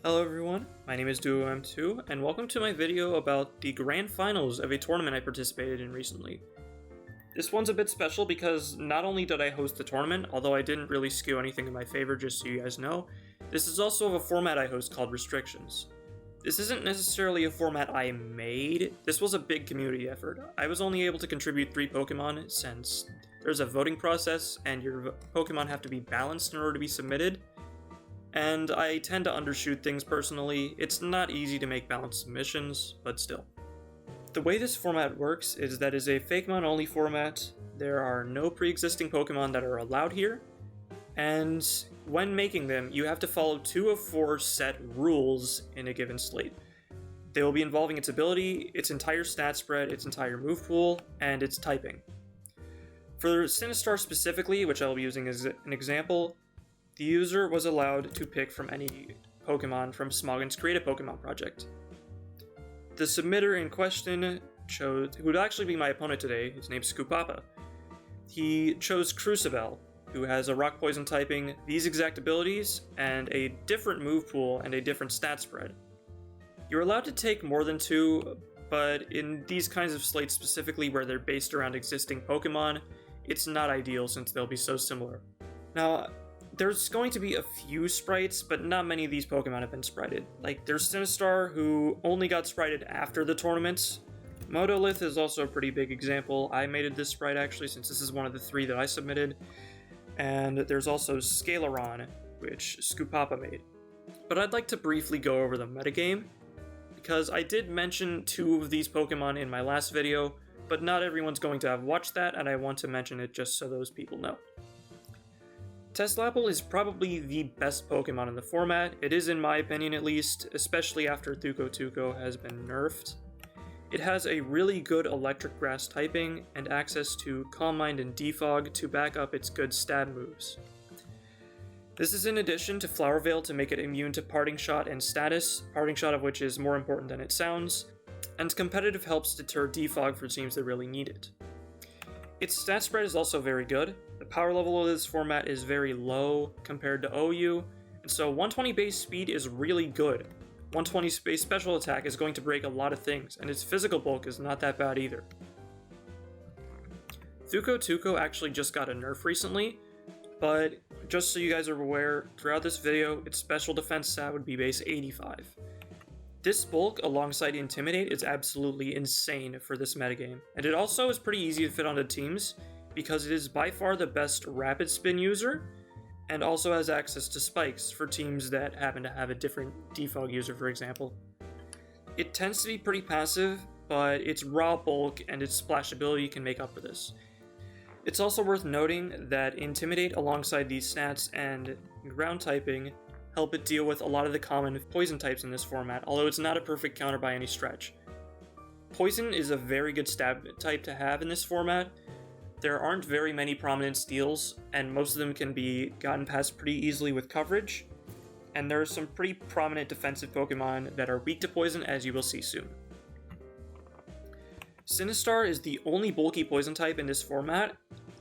Hello everyone, my name is DuoM2, and welcome to my video about the grand finals of a tournament I participated in recently. This one's a bit special because not only did I host the tournament, although I didn't really skew anything in my favor just so you guys know, this is also a format I host called Restrictions. This isn't necessarily a format I made, this was a big community effort. I was only able to contribute 3 Pokemon since there's a voting process and your Pokemon have to be balanced in order to be submitted. And I tend to undershoot things personally. It's not easy to make balanced submissions, but still. The way this format works is that it's a Fakemon only format. There are no pre-existing Pokemon that are allowed here, and when making them, you have to follow 2 of 4 set rules in a given slate. They will be involving its ability, its entire stat spread, its entire move pool, and its typing. For Cinnastar specifically, which I'll be using as an example, the user was allowed to pick from any Pokemon from Smogon's Create a Pokemon project. The submitter in question chose, who would actually be my opponent today, his name's Scoopapa. He chose Crucible, who has a Rock Poison typing, these exact abilities, and a different move pool and a different stat spread. You're allowed to take more than 2, but in these kinds of slates specifically where they're based around existing Pokemon, it's not ideal since they'll be so similar. Now, there's going to be a few sprites, but not many of these Pokemon have been sprited. Like, there's Cinnastar, who only got sprited after the tournaments. Modolith is also a pretty big example. I made this sprite actually, since this is one of the 3 that I submitted. And there's also Scaleron, which Scoopapa made. But I'd like to briefly go over the metagame, because I did mention 2 of these Pokemon in my last video, but not everyone's going to have watched that, and I want to mention it just so those people know. Teslapple is probably the best Pokemon in the format. It is in my opinion at least, especially after Tuco has been nerfed. It has a really good electric grass typing and access to Calm Mind and Defog to back up its good stab moves. This is in addition to Flower Veil to make it immune to Parting Shot and Status, Parting Shot of which is more important than it sounds, and competitive helps deter Defog for teams that really need it. Its stat spread is also very good. The power level of this format is very low compared to OU, and so 120 base speed is really good. 120 base special attack is going to break a lot of things, and its physical bulk is not that bad either. Tuco actually just got a nerf recently, but just so you guys are aware, throughout this video, its special defense stat would be base 85. This bulk alongside Intimidate is absolutely insane for this metagame, and it also is pretty easy to fit onto teams because it is by far the best rapid spin user and also has access to spikes for teams that happen to have a different defog user, for example. It tends to be pretty passive, but its raw bulk and its splash ability can make up for this. It's also worth noting that Intimidate alongside these stats and ground typing help it deal with a lot of the common poison types in this format, although it's not a perfect counter by any stretch. Poison is a very good stab type to have in this format. There aren't very many prominent steals, and most of them can be gotten past pretty easily with coverage, and there are some pretty prominent defensive Pokemon that are weak to poison, as you will see soon. Cinnastar is the only bulky poison type in this format,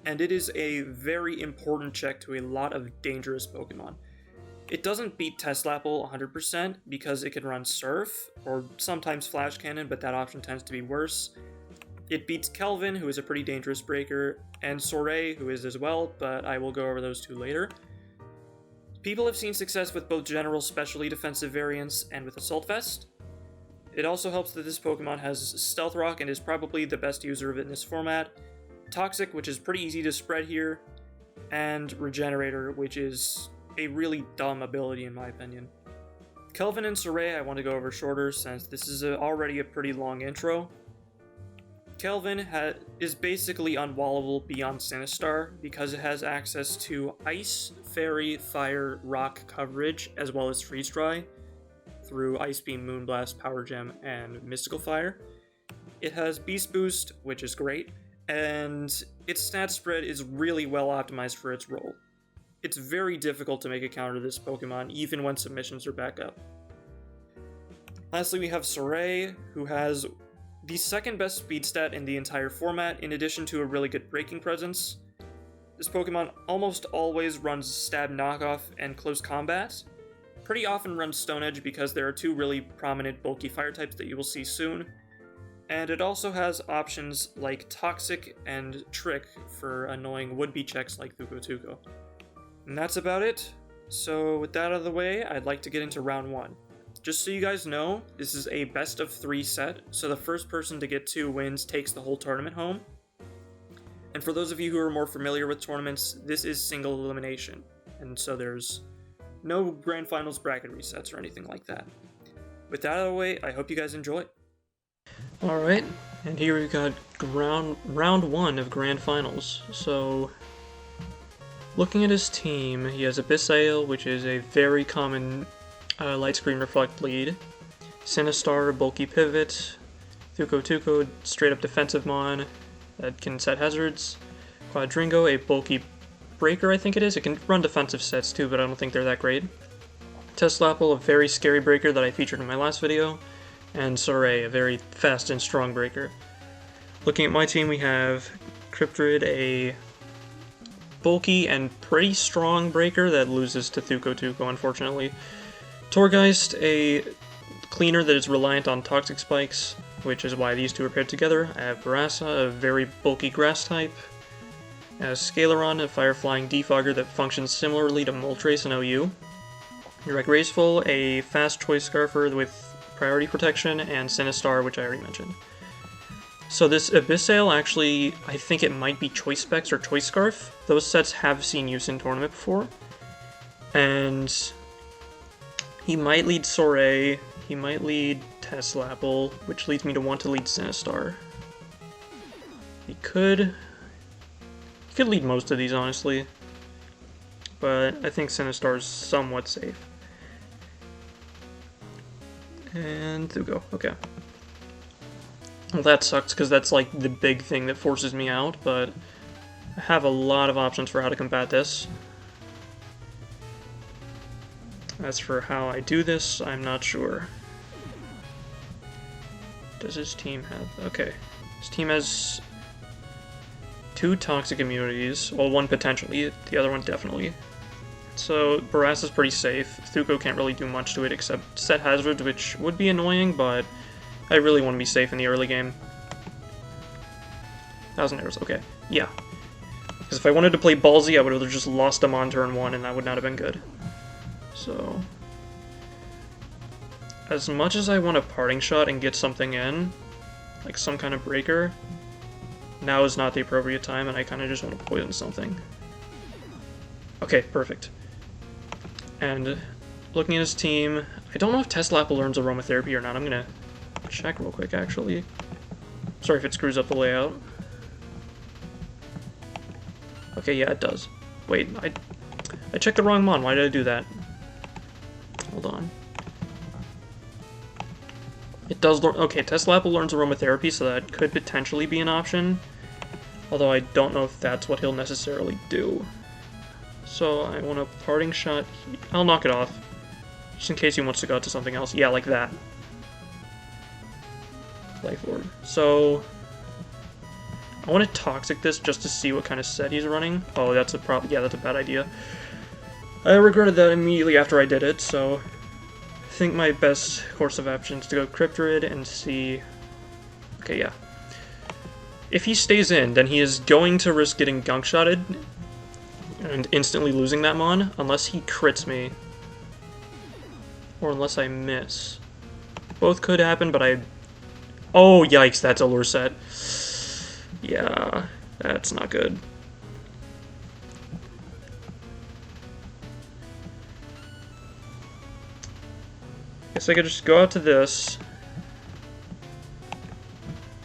and it is a very important check to a lot of dangerous Pokemon. It doesn't beat Teslapple 100% because it can run Surf, or sometimes Flash Cannon, but that option tends to be worse. It beats Kelvin, who is a pretty dangerous breaker, and Soray, who is as well, but I will go over those 2 later. People have seen success with both general specialty defensive variants and with Assault Vest. It also helps that this Pokemon has Stealth Rock and is probably the best user of it in this format, Toxic, which is pretty easy to spread here, and Regenerator, which is a really dumb ability in my opinion. Kelvin and Soray I want to go over shorter since this is already a pretty long intro. Kelvin is basically unwallable beyond Cinnastar because it has access to Ice, Fairy, Fire, Rock coverage, as well as Freeze Dry through Ice Beam, Moonblast, Power Gem, and Mystical Fire. It has Beast Boost, which is great, and its stat spread is really well optimized for its role. It's very difficult to make a counter to this Pokemon, even when submissions are back up. Lastly, we have Soray, who has the second best speed stat in the entire format, in addition to a really good breaking presence. This Pokemon almost always runs Stab Knockoff and Close Combat, pretty often runs Stone Edge because there are two really prominent bulky fire types that you will see soon. And it also has options like Toxic and Trick for annoying would-be checks like Tuko. And that's about it. So with that out of the way, I'd like to get into round 1. Just so you guys know, this is a best of 3 set, so the first person to get 2 wins takes the whole tournament home. And for those of you who are more familiar with tournaments, this is single elimination, and so there's no grand finals bracket resets or anything like that. With that out of the way, I hope you guys enjoy. Alright, and here we've got round 1 of grand finals. So, looking at his team, he has Abyssale, which is a very common light screen reflect lead, Cinnastar, bulky pivot, Tuko, straight up defensive mon that can set hazards, Quadringo, a bulky breaker I think it is. It can run defensive sets too, but I don't think they're that great. Teslapple, a very scary breaker that I featured in my last video, and Soray, a very fast and strong breaker. Looking at my team, we have Cryptrid, a bulky and pretty strong breaker that loses to Tuko, unfortunately. Torgeist, a cleaner that is reliant on toxic spikes, which is why these two are paired together. I have Barassa, a very bulky grass type. Scaleron, a fire-flying defogger that functions similarly to Moltres and OU. Graceful, a fast choice scarfer with priority protection, and Cinnastar, which I already mentioned. So this Abyssale, actually, I think it might be Choice Specs or Choice Scarf. Those sets have seen use in tournament before. And he might lead Soray, he might lead Teslapple, which leads me to want to lead Cinnastar. He could lead most of these, honestly. But I think Cinnastar's somewhat safe. And Tuko, okay. Well, that sucks, because that's like the big thing that forces me out, but I have a lot of options for how to combat this. As for how I do this, I'm not sure. Does his team have... okay. His team has 2 toxic immunities. Well, one potentially, the other one definitely. So, Barassa's pretty safe. Tuko can't really do much to it except set hazards, which would be annoying, but I really want to be safe in the early game. 1,000 arrows, okay. Yeah. Because if I wanted to play ballsy, I would have just lost him on turn 1, and that would not have been good. So, as much as I want a parting shot and get something in, like some kind of breaker, now is not the appropriate time, and I kind of just want to poison something. Okay, perfect. And looking at his team, I don't know if Teslapple learns aromatherapy or not. I'm gonna check real quick, actually. Sorry if it screws up the layout. Okay, yeah, it does. Wait, I checked the wrong mon. Why did I do that? Hold on. It does learn... okay, Teslapple learns aromatherapy, so that could potentially be an option. Although I don't know if that's what he'll necessarily do. So I want a parting shot. I'll knock it off. Just in case he wants to go to something else. Yeah, like that. Life Orb. So I want to Toxic this just to see what kind of set he's running. Oh, that's a yeah, that's a bad idea. I regretted that immediately after I did it, so I think my best course of action is to go Cryptrid and see... okay, yeah. If he stays in, then he is going to risk getting gunk-shotted and instantly losing that mon, unless he crits me. Or unless I miss. Both could happen, but I... oh, yikes, that's a lure set. Yeah, that's not good. Guess I could just go out to this.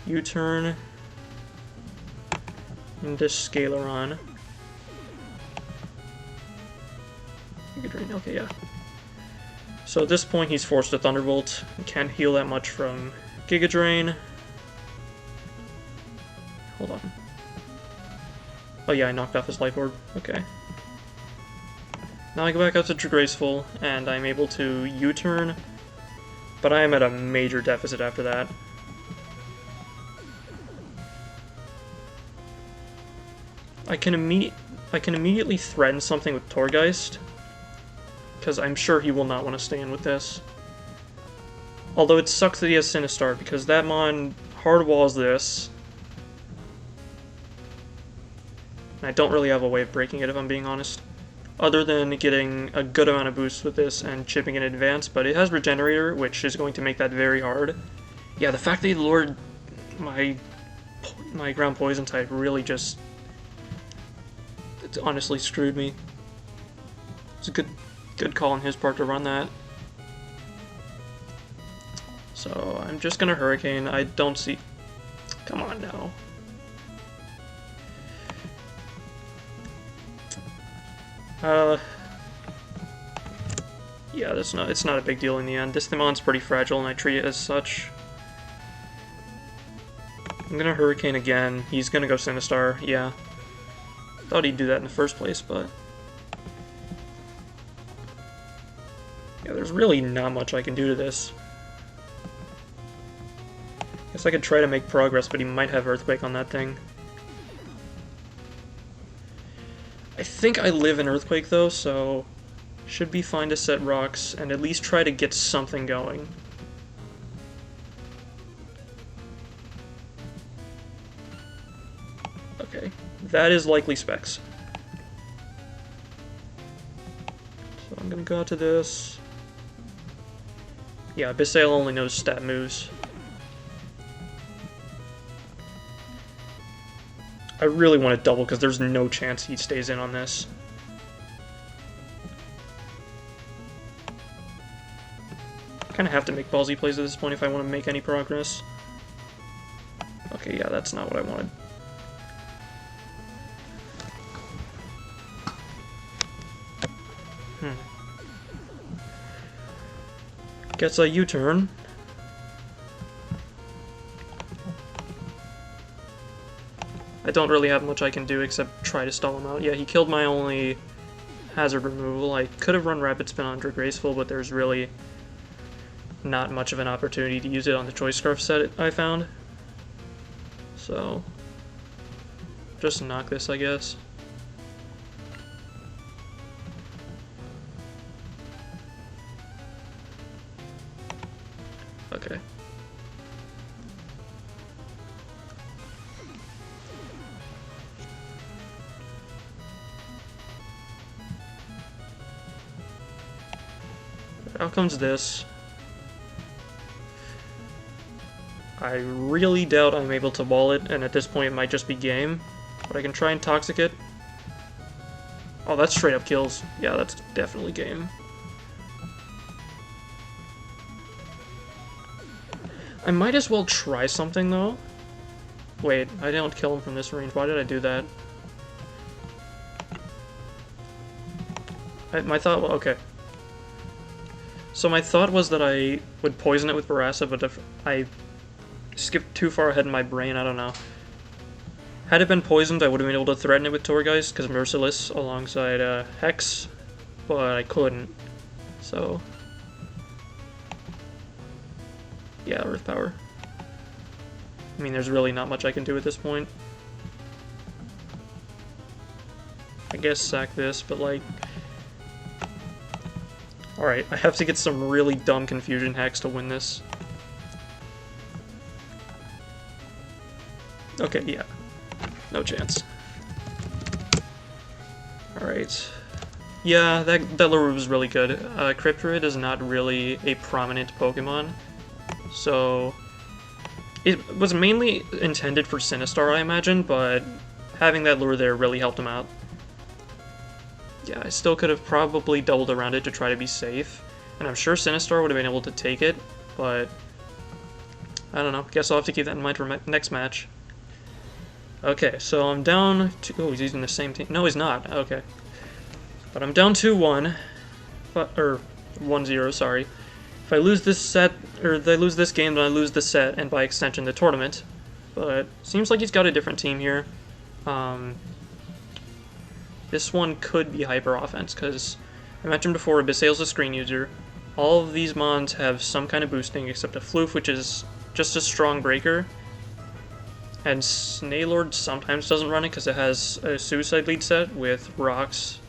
U-turn. Into Scaleron. Okay, yeah. So at this point he's forced to Thunderbolt. He can't heal that much from Giga Drain. Hold on. Oh yeah, I knocked off his Life Orb. Okay. Now I go back out to Graceful, and I'm able to U-turn, but I am at a major deficit after that. I can immediately threaten something with Torgeist, because I'm sure he will not want to stay in with this. Although it sucks that he has Cinnastar, because that mon hard walls this. And I don't really have a way of breaking it, if I'm being honest. Other than getting a good amount of boost with this and chipping in advance, but it has Regenerator, which is going to make that very hard. Yeah, the fact that he lured my ground poison type really just... It's honestly screwed me. It's a good call on his part to run that. So I'm just gonna Hurricane. I don't see... Come on now. Yeah, it's not a big deal in the end. This Thimon's pretty fragile and I treat it as such. I'm gonna Hurricane again. He's gonna go Cinnastar, yeah. Thought he'd do that in the first place, but... Yeah, there's really not much I can do to this. Guess I could try to make progress, but he might have Earthquake on that thing. I think I live in Earthquake though, so should be fine to set rocks and at least try to get something going. Okay, that is likely specs. So I'm gonna go out to this. Yeah, Abyssale only knows stat moves. I really want to double because there's no chance he stays in on this. Kind of have to make ballsy plays at this point if I want to make any progress. Okay, yeah, that's not what I wanted. Gets a U-turn. I don't really have much I can do except try to stall him out. Yeah, he killed my only hazard removal. I could have run Rapid Spin on Graceful, but there's really not much of an opportunity to use it on the Choice Scarf set I found. So, just knock this, I guess. Okay. Out comes this. I really doubt I'm able to wall it, and at this point it might just be game. But I can try and Toxic it. Oh, that's straight up kills. Yeah, that's definitely game. I might as well try something, though. Wait, I don't kill him from this range. Why did I do that? My thought... Okay. So my thought was that I would poison it with Barassa, but if I skipped too far ahead in my brain, I don't know. Had it been poisoned, I would have been able to threaten it with Torgeist, because Merciless alongside Hex, but I couldn't. So... yeah, Earth Power. I mean, there's really not much I can do at this point. I guess sack this, but like... Alright, I have to get some really dumb Confusion Hex to win this. Okay, yeah. No chance. Alright. Yeah, that lure was really good. Cryptoid is not really a prominent Pokemon. So, it was mainly intended for Cinnastar, I imagine, but having that lure there really helped him out. Yeah, I still could have probably doubled around it to try to be safe, and I'm sure Cinnastar would have been able to take it, but I don't know. Guess I'll have to keep that in mind for my next match. Okay, so I'm down to... oh, he's using the same team. No, he's not. Okay. But I'm down 2-1, or 1-0, sorry. If I lose this set, or if I lose this game, then I lose the set, and by extension, the tournament. But seems like he's got a different team here. This one could be Hyper Offense, because I mentioned before, Abyssale's a screen user. All of these mons have some kind of boosting, except a Floof, which is just a strong breaker. And Snailord sometimes doesn't run it, because it has a Suicide Lead set with Rocks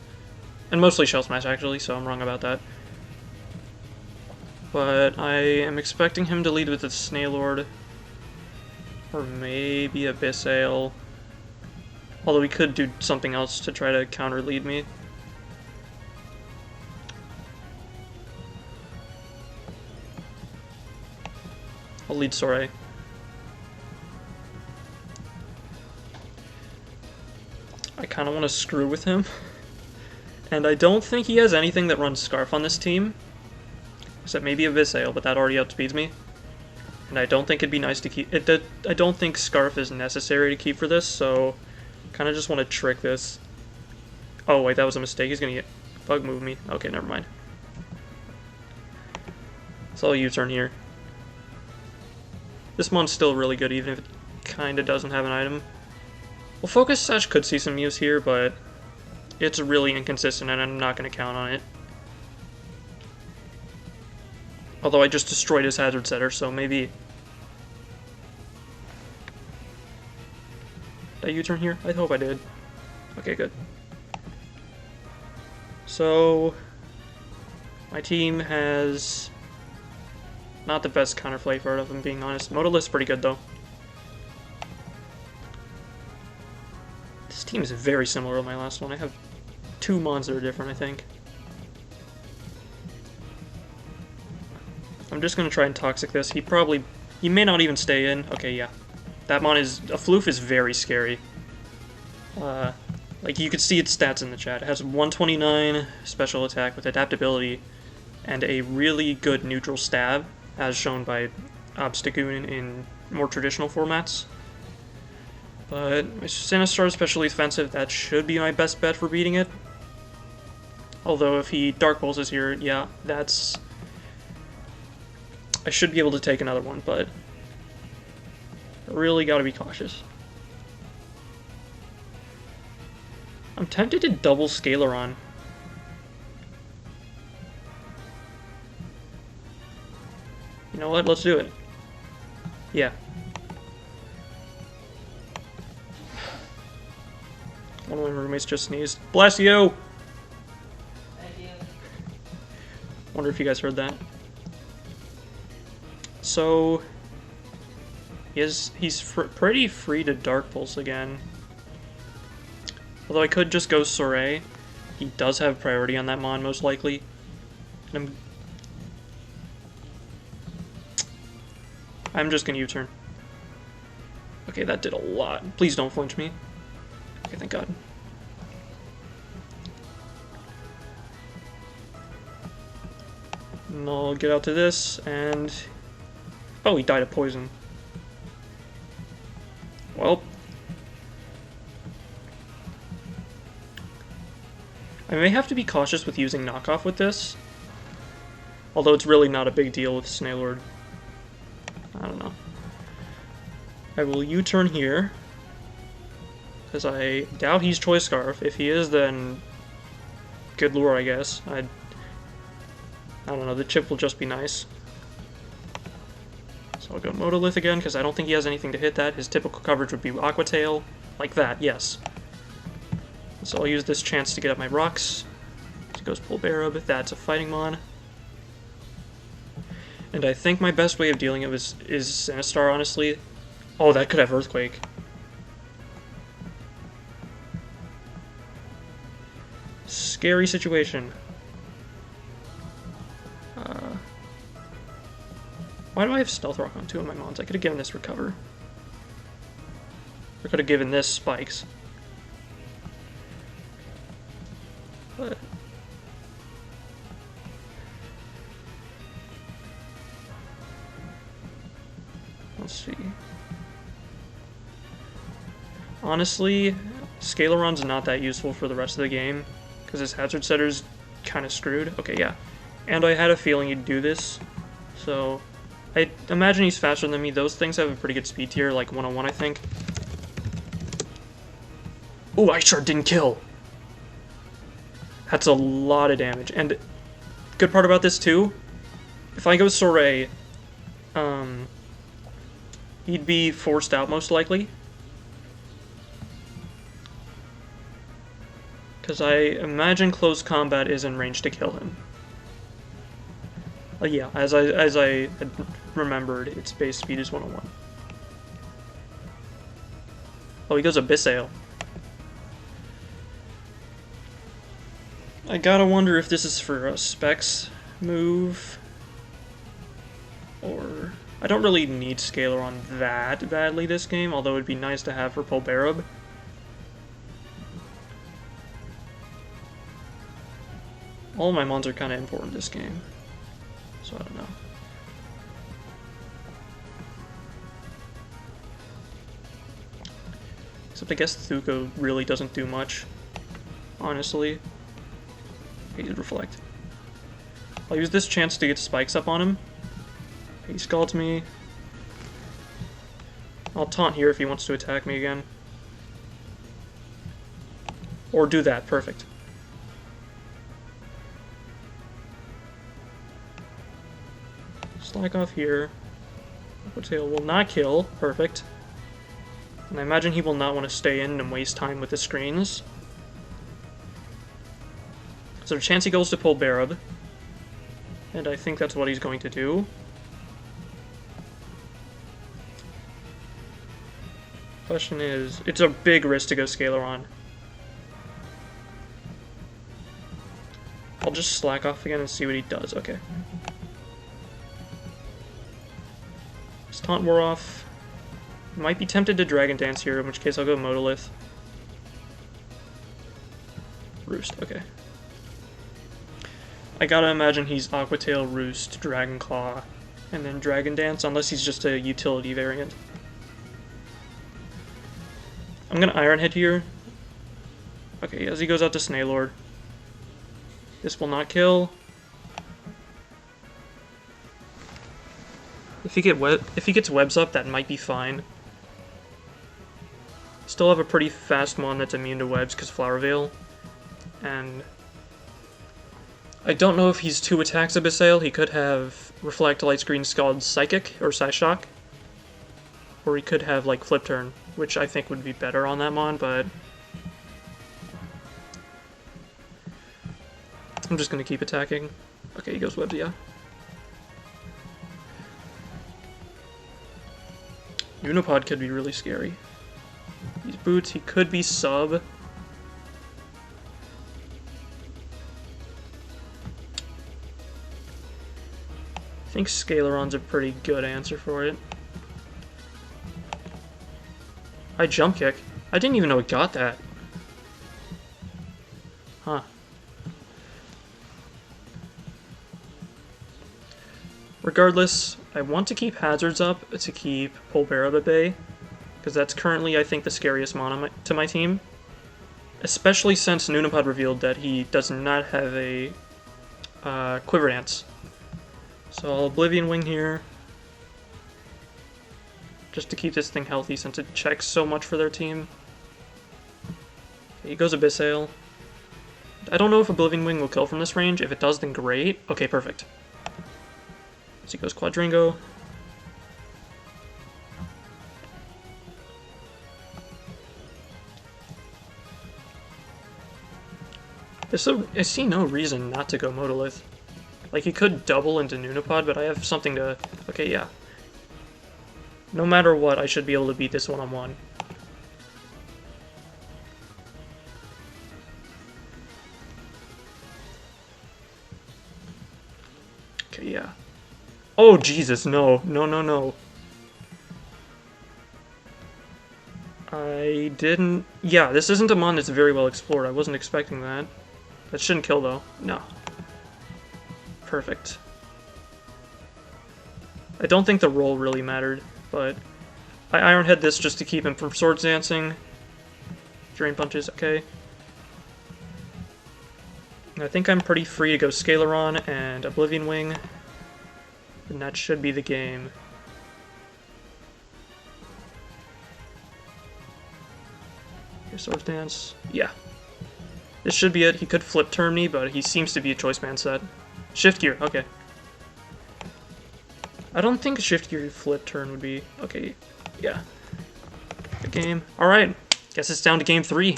And mostly Shell Smash, actually, so I'm wrong about that. But I am expecting him to lead with the Snailord. Or maybe Abyssale. Although he could do something else to try to counter lead me. I'll lead Soray. I kind of want to screw with him. And I don't think he has anything that runs Scarf on this team. Except maybe Abyssale, but that already outspeeds me. And I don't think it'd be nice to keep... I don't think Scarf is necessary to keep for this, so... kind of just want to trick this. Oh, wait, that was a mistake. He's going to get bug move me. Okay, never mind. So I'll U-turn here. This mon's still really good, even if it kind of doesn't have an item. Well, Focus Sash could see some use here, but it's really inconsistent, and I'm not going to count on it. Although I just destroyed his Hazard Setter, so maybe... Did I U-turn here? I hope I did. Okay, good. So... my team has... not the best counterplay for it, if I'm being honest. Modolith's pretty good, though. This team is very similar to my last one. I have 2 mons that are different, I think. I'm just going to try and Toxic this. He may not even stay in. Okay, yeah. That mon is... a Floof is very scary. Like, you could see its stats in the chat. It has 129 special attack with adaptability and a really good neutral stab, as shown by Obstagoon in more traditional formats. But Cinnastar is especially offensive. That should be my best bet for beating it. Although if he Dark Pulses here, yeah, that's... I should be able to take another one, but I really gotta be cautious. I'm tempted to double Scaleron. You know what? Let's do it. Yeah. One of my roommates just sneezed. Bless you! Thank you. Wonder if you guys heard that. So... he's pretty free to Dark Pulse again. Although I could just go Soray. He does have priority on that mon, most likely. And I'm just gonna U-turn. Okay, that did a lot. Please don't flinch me. Okay, thank God. And I'll get out to this, and... oh, he died of poison. Well... I may have to be cautious with using knockoff with this. Although it's really not a big deal with Snailord. I don't know. I will U-turn here. Because I doubt he's Choice Scarf. If he is, then... good lure, I guess. I don't know, the chip will just be nice. So I'll go Modolith again, because I don't think he has anything to hit that. His typical coverage would be Aqua Tail. Like that, yes. So I'll use this chance to get up my rocks. He goes Pulbarab, that's a Fighting Mon. And I think my best way of dealing it is Cinnastar, honestly. Oh, that could have Earthquake. Scary situation. Why do I have Stealth Rock on 2 of my mons? I could have given this Recover. Or could have given this Spikes. But... let's see. Honestly, Scaleron's not that useful for the rest of the game, because his Hazard Setter's kind of screwed. Okay, yeah. And I had a feeling he'd do this, so... I imagine he's faster than me. Those things have a pretty good speed tier, like 101, I think. Ooh, I sure didn't kill! That's a lot of damage. And good part about this, too, if I go Soray, he'd be forced out, most likely. Because I imagine close combat is in range to kill him. Yeah, as I had remembered, its base speed is 101. Oh, he goes Abyssale. I gotta wonder if this is for a Specs move, or... I don't really need Scaleron that badly this game, although it'd be nice to have for Polbarab. All of my mons are kind of important this game, so I don't know. Except I guess Thuko really doesn't do much, honestly. He did Reflect. I'll use this chance to get spikes up on him. He scalds me. I'll taunt here if he wants to attack me again. Or do that, perfect. Slack off here. Aquatail will not kill, perfect. And I imagine he will not want to stay in and waste time with the screens. So the chance he goes to Polbarab. And I think that's what he's going to do. Question is, it's a big risk to go Scaleron. I'll just slack off again and see what he does, okay. His taunt wore off. Might be tempted to Dragon Dance here, in which case I'll go Modolith. Roost, okay. I gotta imagine he's Aquatail, Roost, Dragon Claw, and then Dragon Dance, unless he's just a utility variant. I'm gonna Iron Head here. Okay, as he goes out to Snailord. This will not kill. If he gets webs up, that might be fine. Still have a pretty fast mon that's immune to webs because Flower Veil. And I don't know if he's 2 attacks Abyssale. He could have Reflect, Light Screen, Scald, Psychic, or Psyshock. Or he could have, like, Flip Turn, which I think would be better on that mon, but I'm just gonna keep attacking. Okay, he goes Webs, yeah. Unipod could be really scary. These boots, he could be sub. I think Scaleron's a pretty good answer for it. I jump kick. I didn't even know it got that. Huh. Regardless, I want to keep hazards up to keep Polbarab at bay, because that's currently, I think, the scariest mon to my team. Especially since Nunapod revealed that he does not have a Quiver Dance. So I'll Oblivion Wing here, just to keep this thing healthy since it checks so much for their team. Okay, he goes Abyssale. I don't know if Oblivion Wing will kill from this range. If it does, then great. Okay, perfect. So he goes Quadringo. I see no reason not to go Modolith. Like, he could double into Nunapod, but I have something to... Okay, yeah. No matter what, I should be able to beat this one-on-one. Okay, yeah. Oh, Jesus, no. No, no, no. I didn't... Yeah, this isn't a mon that's very well explored. I wasn't expecting that. That shouldn't kill, though. No. Perfect. I don't think the roll really mattered, but I Iron Head this just to keep him from Swords Dancing. Drain Punches, okay. I think I'm pretty free to go Scaleron and Oblivion Wing, and that should be the game. Okay, Swords Dance, yeah. This should be it. He could Flip Turn me, but he seems to be a Choice Band set. Shift Gear, okay. I don't think Shift Gear Flip Turn would be... Okay, yeah. Good game. Alright, guess it's down to game 3.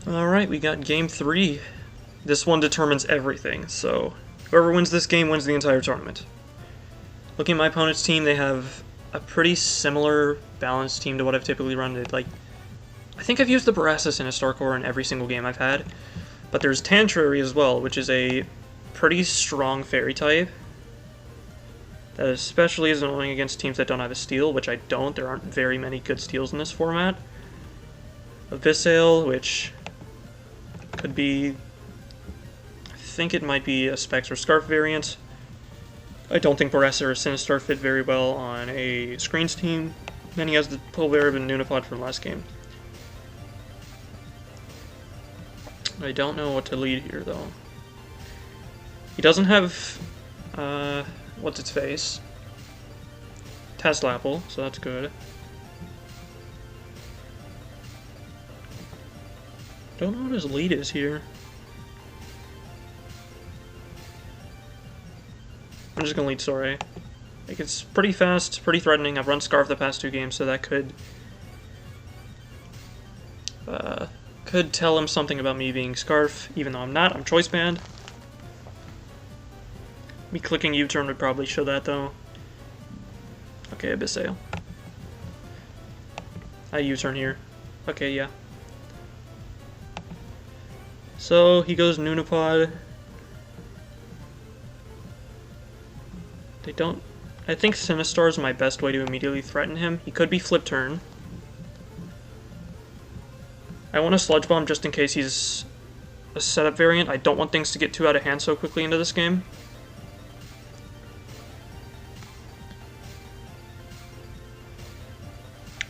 Alright, we got game 3. This one determines everything, so whoever wins this game wins the entire tournament. Looking at my opponent's team, they have a pretty similar balanced team to what I've typically run. I think I've used the Barassa Cinnastar core in every single game I've had, but there's Tantrary as well, which is a pretty strong fairy type. That especially is annoying against teams that don't have a steel, which I don't. There aren't very many good steels in this format. Abyssale, which could be... I think it might be a Specs or Scarf variant. I don't think Barassa or Cinnastar fit very well on a Screens team. Then he has the Pulverib and Nunapod from last game. I don't know what to lead here, though. He doesn't have... what's its face? Taslapple, so that's good. Don't know what his lead is here. I'm just gonna lead Soray. Like, it's pretty fast, pretty threatening. I've run Scarf the past 2 games, so that could tell him something about me being Scarf, even though I'm not. I'm Choice Band. Me clicking U-turn would probably show that, though. Okay, Abyssale. I U-turn here. Okay, yeah. So, he goes Nunapod. They don't... I think Cinnastar is my best way to immediately threaten him. He could be Flip Turn. I want a Sludge Bomb just in case he's a setup variant. I don't want things to get too out of hand so quickly into this game.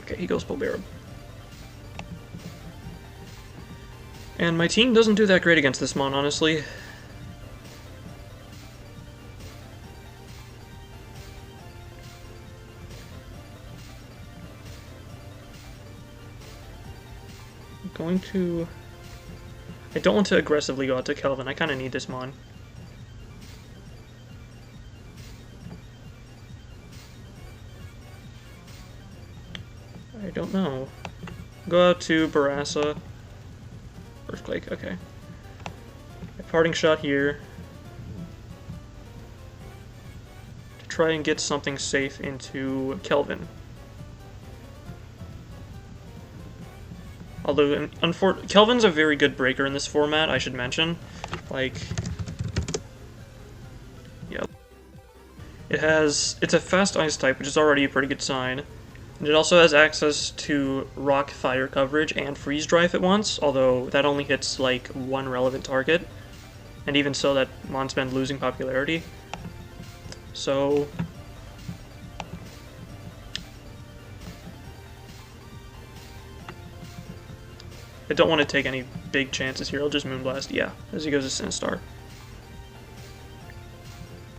Okay, he goes Pulverib. And my team doesn't do that great against this mon, honestly. I'm going to... I don't want to aggressively go out to Kelvin. I kind of need this mon. I don't know. Go out to Barassa. Earthquake, okay. A parting shot here. To try and get something safe into Kelvin. Although, Kelvin's a very good breaker in this format, I should mention. Like, yeah. It's a fast ice type, which is already a pretty good sign. And it also has access to rock fire coverage and freeze dry if it wants, although that only hits like one relevant target. And even so, that mon's been losing popularity. So... I don't want to take any big chances here. I'll just Moonblast. Yeah, as he goes to Cinnastar.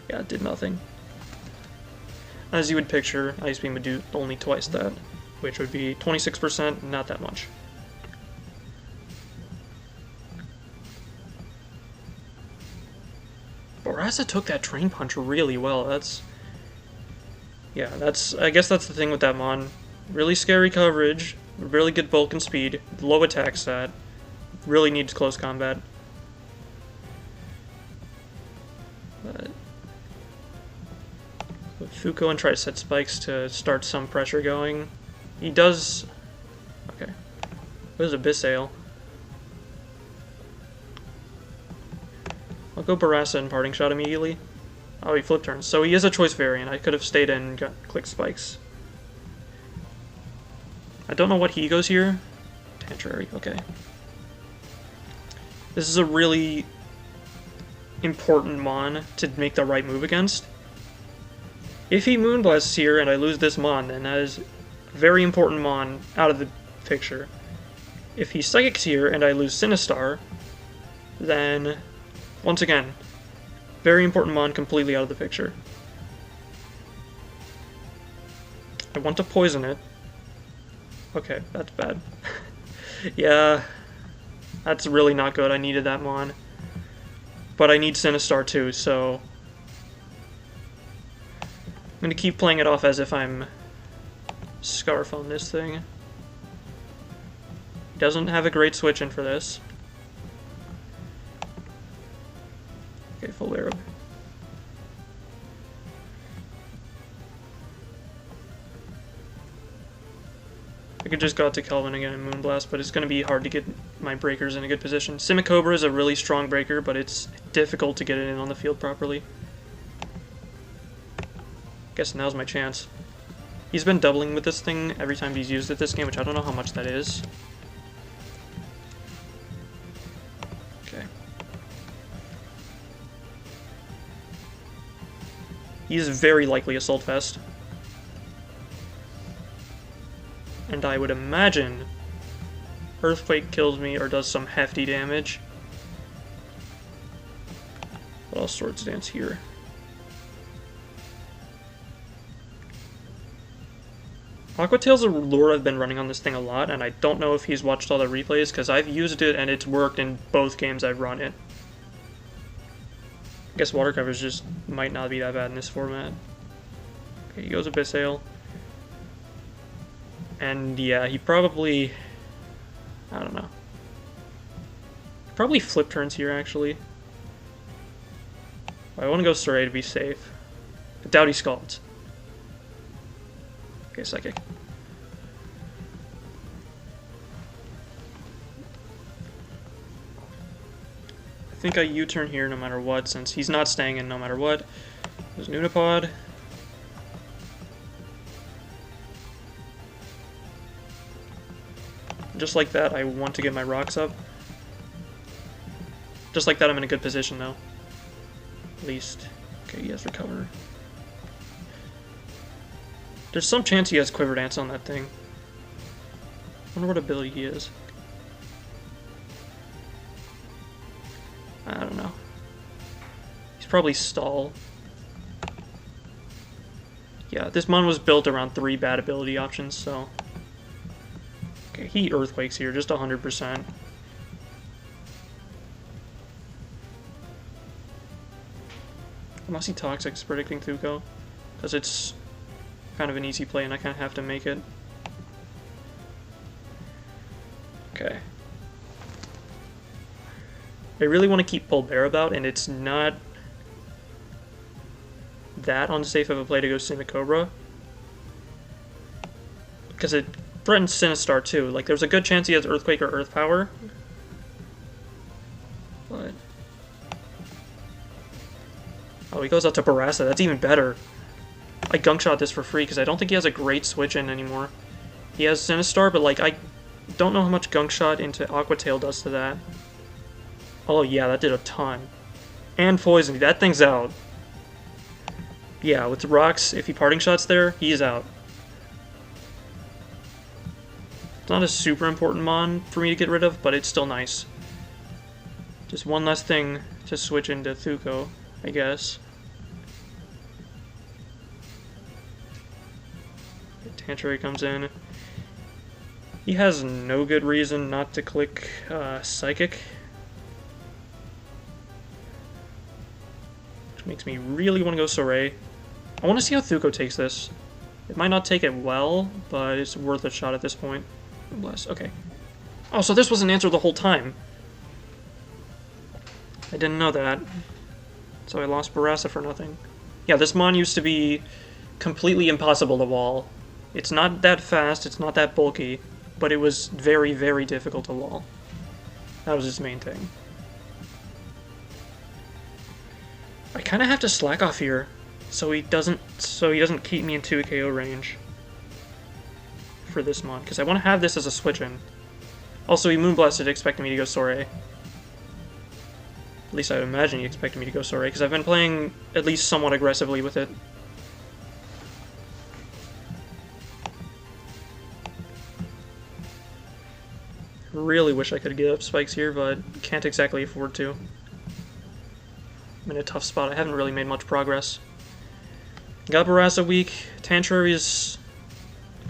Yeah, it did nothing. As you would picture, Ice Beam would do only twice that, which would be 26%, not that much. Barassa took that Drain Punch really well. I guess that's the thing with that mon. Really scary coverage, really good bulk and speed, low attack stat, really needs close combat. But Fuko and try to set spikes to start some pressure going. He does... Okay. There's Abyssale. I'll go Barassa and Parting Shot immediately. Oh, he flip turns. So he is a choice variant. I could have stayed in and clicked spikes. I don't know what he goes here. Tantrary, okay. This is a really important mon to make the right move against. If he Moonblasts here and I lose this mon, then that is a very important mon out of the picture. If he Psychics here and I lose Cinnastar, then, once again, very important mon completely out of the picture. I want to poison it. Okay, that's bad. Yeah, that's really not good. I needed that mon. But I need Cinnastar too, so... I'm going to keep playing it off as if I'm Scarf on this thing. He doesn't have a great switch in for this. Okay, full Arab. I could just go out to Kelvin again and Moonblast, but it's going to be hard to get my breakers in a good position. Simicobra is a really strong breaker, but it's difficult to get it in on the field properly. Guess now's my chance. He's been doubling with this thing every time he's used it this game, which I don't know how much that is. Okay. He's very likely Assault Vest. And I would imagine Earthquake kills me or does some hefty damage. But I'll Swords Dance here. Aquatail's a lure I've been running on this thing a lot, and I don't know if he's watched all the replays, because I've used it and it's worked in both games I've run it. I guess Water Covers just might not be that bad in this format. Okay, he goes Abyssale. And yeah, he probably... I don't know. Probably flip turns here, actually. I want to go Surrey to be safe. I doubt he Scalds. Okay, Psychic. I think I U-turn here no matter what, since he's not staying in no matter what. There's Nunapod. Just like that, I want to get my rocks up. Just like that, I'm in a good position, though. At least. Okay, he has Recover. There's some chance he has Quiver Dance on that thing. I wonder what ability he is. I don't know. He's probably Stall. Yeah, this mon was built around 3 bad ability options, so... Okay, he Earthquakes here, just 100%. Unless he Toxic's predicting Thuko, because it's kind of an easy play and I kind of have to make it. Okay. I really want to keep Polbear about, and it's not that unsafe of a play to go Simicobra. Because it threatens Cinnastar too. Like, there's a good chance he has Earthquake or Earth Power. But... oh, he goes out to Barassa. That's even better. I Gunk Shot this for free because I don't think he has a great switch in anymore. He has Cinnastar, but like, I don't know how much Gunk Shot into Aquatail does to that. Oh yeah, that did a ton. And Poison, that thing's out. Yeah, with the rocks, if he Parting Shots there, he's out. It's not a super important mon for me to get rid of, but it's still nice. Just one less thing to switch into Thuko, I guess. Tantray comes in. He has no good reason not to click Psychic. Which makes me really want to go Soray. I want to see how Thuko takes this. It might not take it well, but it's worth a shot at this point. Bless. Okay. Oh, so this was an answer the whole time. I didn't know that. So I lost Barassa for nothing. Yeah, this mon used to be completely impossible to wall. It's not that fast, it's not that bulky, but it was very, very difficult to wall. That was his main thing. I kind of have to slack off here, so he doesn't keep me in 2 KO range for this mon, because I want to have this as a switch-in. Also, he Moonblasted expecting me to go Soray. At least I would imagine he expected me to go Soray, because I've been playing at least somewhat aggressively with it. Really wish I could get up spikes here, but can't exactly afford to. I'm in a tough spot. I haven't really made much progress. Got Barassa weak. Tantray is...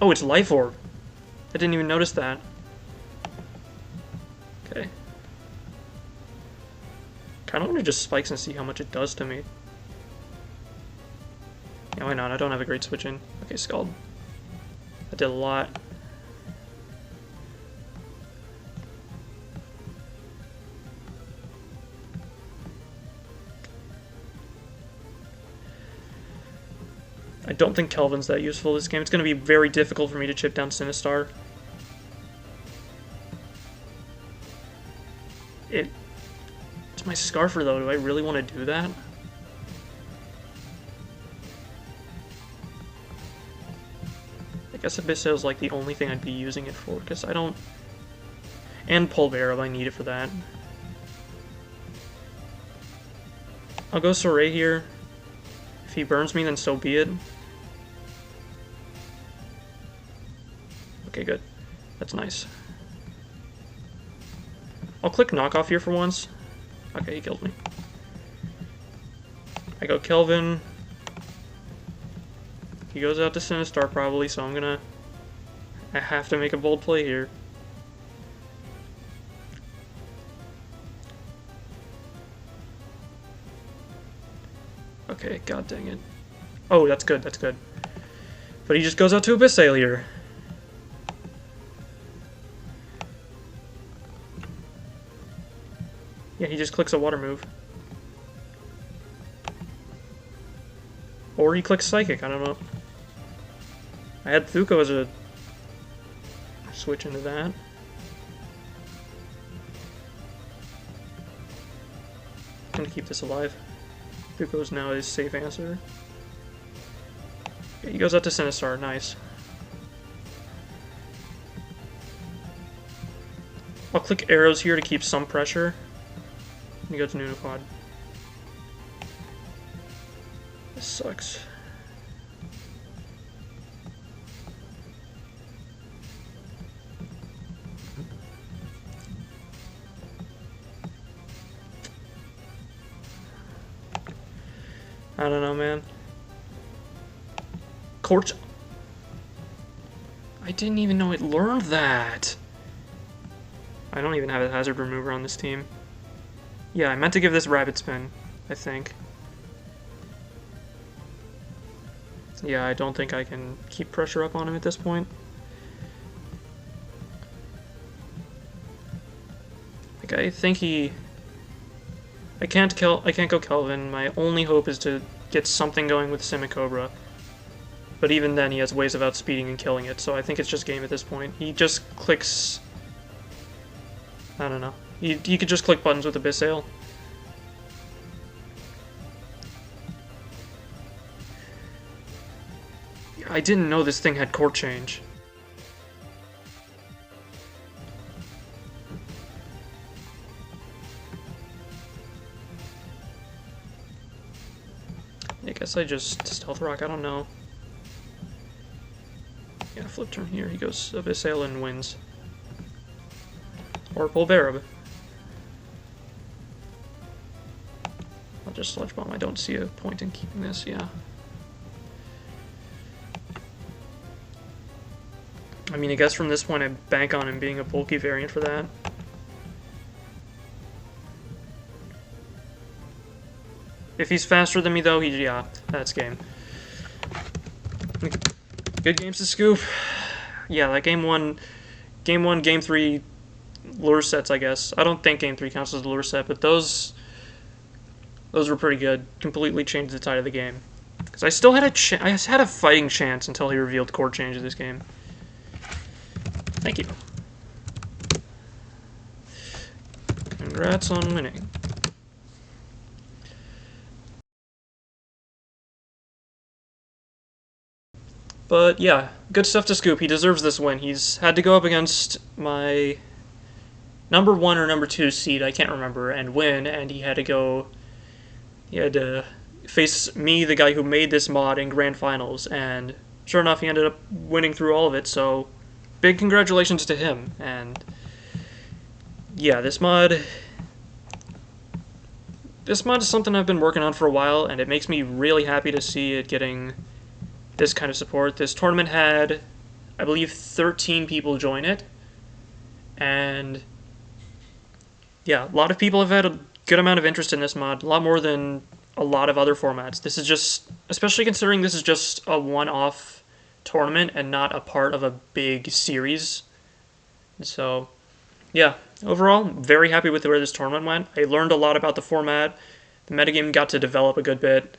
oh, it's Life Orb. I didn't even notice that. Okay. Kind of want to just spikes and see how much it does to me. Yeah, why not? I don't have a great switch in. Okay, Scald. That did a lot. I don't think Kelvin's that useful this game. It's going to be very difficult for me to chip down Cinnastar. It's my Scarfer, though. Do I really want to do that? I guess Abyssal is like the only thing I'd be using it for, because I don't... And Pulverum, I need it for that. I'll go Soray here. If he burns me, then so be it. Okay, good. That's nice. I'll click knockoff here for once. Okay, he killed me. I go Kelvin. He goes out to Cinnastar probably, so I have to make a bold play here. Okay, god dang it. Oh, that's good, that's good. But he just goes out to Abyssal here. Yeah, he just clicks a water move. Or he clicks Psychic, I don't know. I had Thuko as a switch into that. I'm gonna keep this alive. Thuko's now his safe answer. Okay, he goes out to Cinnastar, nice. I'll click arrows here to keep some pressure. And he goes to Uniquad. This sucks. I don't know, man. Corch. I didn't even know it learned that. I don't even have a hazard remover on this team. Yeah, I meant to give this Rapid Spin, I think. Yeah, I don't think I can keep pressure up on him at this point. Like, I think he... I can't go Kelvin. My only hope is to get something going with Simicobra. But even then, he has ways of outspeeding and killing it, so I think it's just game at this point. He just clicks... I don't know. He could just click buttons with Abyssal. I didn't know this thing had court change. I guess I just Stealth Rock, I don't know. Yeah, flip turn here, he goes Abyssal and wins. Or Pulverum. I'll just Sludge Bomb, I don't see a point in keeping this, yeah. I mean, I guess from this point I bank on him being a bulky variant for that. If he's faster than me, though, yeah, that's game. Good games to Scoop. Yeah, like game one, game 3 lure sets, I guess. I don't think game 3 counts as a lure set, but those were pretty good. Completely changed the tide of the game. Because I still had I had a fighting chance until he revealed core change of this game. Thank you. Congrats on winning. But yeah, good stuff to Scoop. He deserves this win. He's had to go up against my number 1 or number 2 seed, I can't remember, and win, and he had to face me, the guy who made this mod, in Grand Finals, and sure enough, he ended up winning through all of it, so big congratulations to him. And yeah, this mod is something I've been working on for a while, and it makes me really happy to see it getting this kind of support. This tournament had, I believe, 13 people join it, and yeah, a lot of people have had a good amount of interest in this mod, a lot more than a lot of other formats. This is just, especially considering this is just a one-off tournament and not a part of a big series. So yeah, overall, very happy with where this tournament went. I learned a lot about the format, the metagame got to develop a good bit,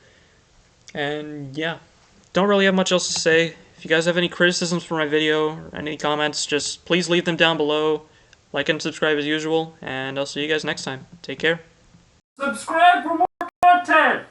and yeah, don't really have much else to say. If you guys have any criticisms for my video or any comments, just please leave them down below. Like and subscribe as usual, and I'll see you guys next time. Take care. Subscribe for more content!